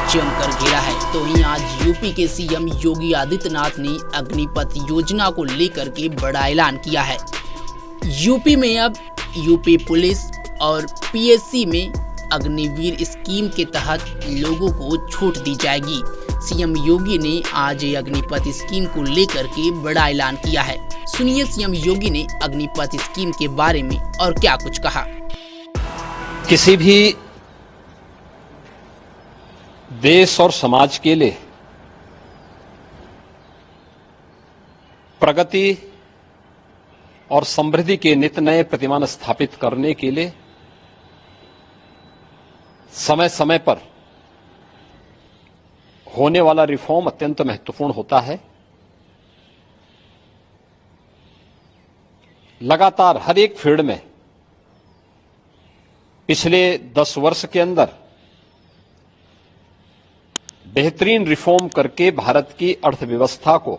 जमकर घेरा है। तो वहीं आज यूपी के सीएम योगी आदित्यनाथ ने अग्निपथ योजना को लेकर के बड़ा ऐलान किया है। यूपी में अब यूपी पुलिस और पीएससी में अग्निवीर स्कीम के तहत लोगों को छूट दी जाएगी। सीएम योगी ने आज अग्निपथ स्कीम को लेकर के बड़ा ऐलान किया है। सुनिए सीएम योगी ने अग्निपथ स्कीम के बारे में और क्या कुछ कहा। किसी भी देश और समाज के लिए प्रगति और समृद्धि के नित नए प्रतिमान स्थापित करने के लिए समय समय पर होने वाला रिफॉर्म अत्यंत महत्वपूर्ण होता है। लगातार हर एक फील्ड में पिछले 10 वर्ष के अंदर बेहतरीन रिफॉर्म करके भारत की अर्थव्यवस्था को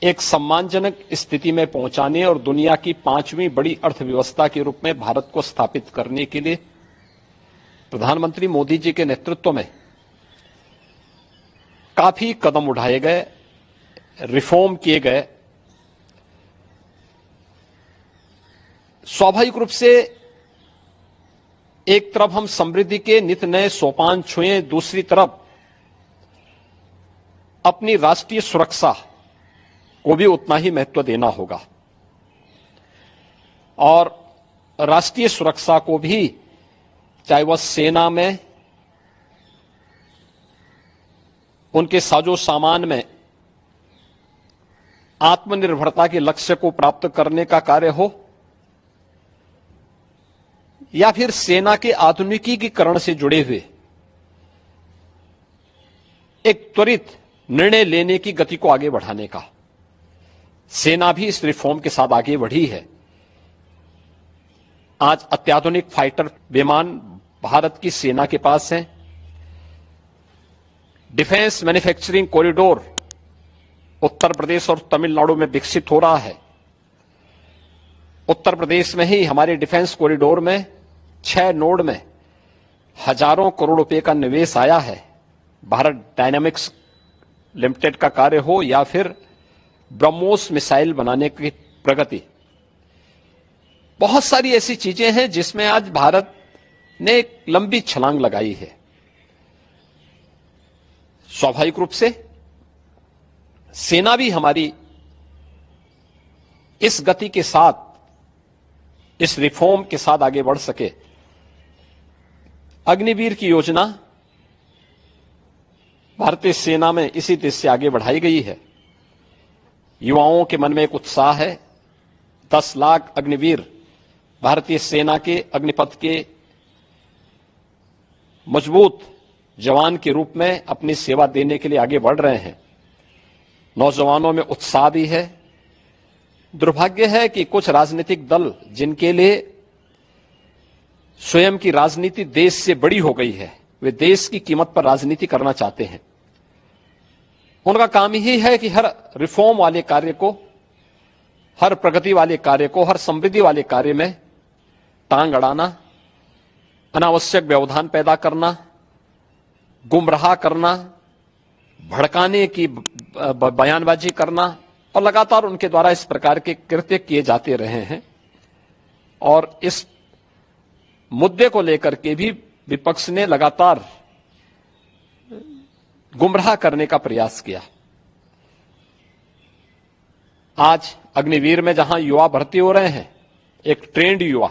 एक सम्मानजनक स्थिति में पहुंचाने और दुनिया की 5वीं बड़ी अर्थव्यवस्था के रूप में भारत को स्थापित करने के लिए प्रधानमंत्री मोदी जी के नेतृत्व में काफी कदम उठाए गए, रिफॉर्म किए गए। स्वाभाविक रूप से एक तरफ हम समृद्धि के नित नए सोपान छुए, दूसरी तरफ अपनी राष्ट्रीय सुरक्षा को भी उतना ही महत्व देना होगा और राष्ट्रीय सुरक्षा को भी चाहे वह सेना में, उनके साजो सामान में आत्मनिर्भरता के लक्ष्य को प्राप्त करने का कार्य हो या फिर सेना के आधुनिकीकरण से जुड़े हुए एक त्वरित निर्णय लेने की गति को आगे बढ़ाने का। सेना भी इस रिफॉर्म के साथ आगे बढ़ी है। आज अत्याधुनिक फाइटर विमान भारत की सेना के पास हैं। Defence manufacturing corridor Uttar Pradesh और तमिलनाडु में विकसित हो रहा है। उत्तर प्रदेश में ही हमारे डिफेंस कॉरिडोर में 6 नोड में हजारों करोड़ रुपए का निवेश आया है। भारत डायनामिक्स लिमिटेड का कार्य हो या फिर ब्रह्मोस मिसाइल बनाने की प्रगति, बहुत सारी ऐसी चीजें हैं जिसमें आज भारत ने एक लंबी छलांग लगाई है। स्वाभाविक रूप से सेना भी हमारी इस गति के साथ, इस रिफॉर्म के साथ आगे बढ़ सके। अग्निवीर की योजना भारतीय सेना में इसी देश से आगे बढ़ाई गई है। युवाओं के मन में एक उत्साह है। 10 लाख अग्निवीर भारतीय सेना के अग्निपथ के मजबूत जवान के रूप में अपनी सेवा देने के लिए आगे बढ़ रहे हैं। नौजवानों में उत्साह भी है। दुर्भाग्य है कि कुछ राजनीतिक दल जिनके लिए स्वयं की राजनीति देश से बड़ी हो गई है, वे देश की कीमत पर राजनीति करना चाहते हैं। उनका काम ही है कि हर रिफॉर्म वाले कार्य को, हर प्रगति वाले कार्य को, हर समृद्धि वाले कार्य में टांग अड़ाना, अनावश्यक व्यवधान पैदा करना, गुमराह करना, भड़काने की बयानबाजी करना और लगातार उनके द्वारा इस प्रकार के कृत्य किए जाते रहे हैं। और इस मुद्दे को लेकर के भी विपक्ष ने लगातार गुमराह करने का प्रयास किया। आज अग्निवीर में जहां युवा भर्ती हो रहे हैं, एक ट्रेंड युवा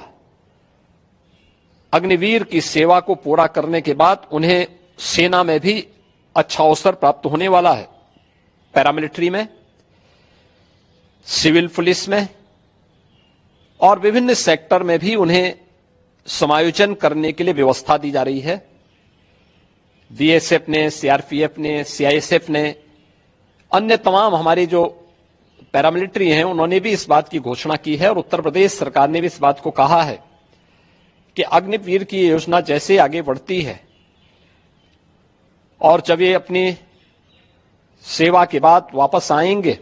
अग्निवीर की सेवा को पूरा करने के बाद उन्हें सेना में भी अच्छा अवसर प्राप्त होने वाला है। पैरामिलिट्री में, सिविल पुलिस में और विभिन्न सेक्टर में भी उन्हें समायोजन करने के लिए व्यवस्था दी जा रही है। बीएसएफ ने, सीआरपीएफ ने, सीआईएसएफ ने, अन्य तमाम हमारी जो पैरामिलिट्री हैं, उन्होंने भी इस बात की घोषणा की है और उत्तर प्रदेश सरकार ने भी इस बात को कहा है कि अग्निवीर की योजना जैसे आगे बढ़ती है और जब ये अपनी सेवा के बाद वापस आएंगे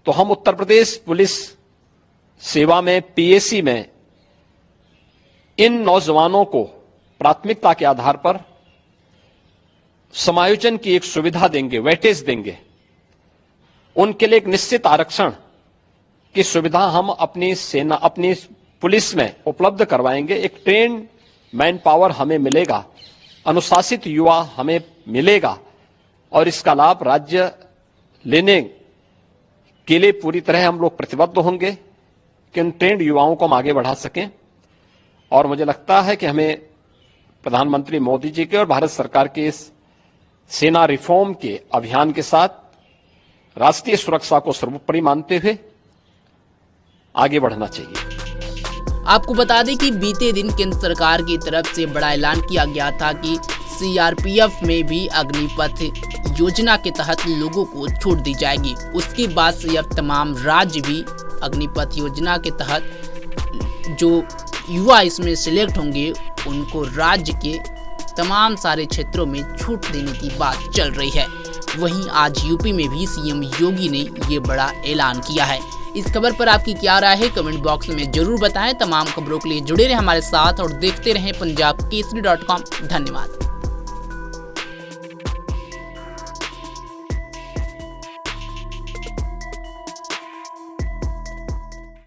तो हम उत्तर प्रदेश पुलिस सेवा में, पीएसी में इन नौजवानों को प्राथमिकता के आधार पर समायोजन की एक सुविधा देंगे, वेटेज देंगे। उनके लिए एक निश्चित आरक्षण की सुविधा हम अपनी सेना, अपनी पुलिस में उपलब्ध करवाएंगे। एक ट्रेन्ड मैन पावर हमें मिलेगा, अनुशासित युवा हमें मिलेगा और इसका लाभ राज्य लेने के लिए पूरी तरह हम लोग प्रतिबद्ध होंगे कि उन ट्रेंड युवाओं को हम आगे बढ़ा सकें। और मुझे लगता है कि हमें प्रधानमंत्री मोदी जी के और भारत सरकार के इस सेना रिफॉर्म के अभियान के साथ राष्ट्रीय सुरक्षा को सर्वोपरि मानते हुए आगे बढ़ना चाहिए। आपको बता दें कि बीते दिन केंद्र सरकार की तरफ से बड़ा ऐलान किया गया था कि सीआरपीएफ में भी अग्निपथ योजना के तहत लोगों को छूट दी जाएगी। उसके बाद से अब तमाम राज्य भी अग्निपथ योजना के तहत जो युवा इसमें सिलेक्ट होंगे उनको राज्य के तमाम सारे क्षेत्रों में छूट देने की बात चल रही है। वहीं आज यूपी में भी सीएम योगी ने ये बड़ा ऐलान किया है। इस खबर पर आपकी क्या राय है, कमेंट बॉक्स में जरूर बताएं। तमाम खबरों के लिए जुड़े रहें हमारे साथ और देखते रहें पंजाबकेसरी.com। धन्यवाद।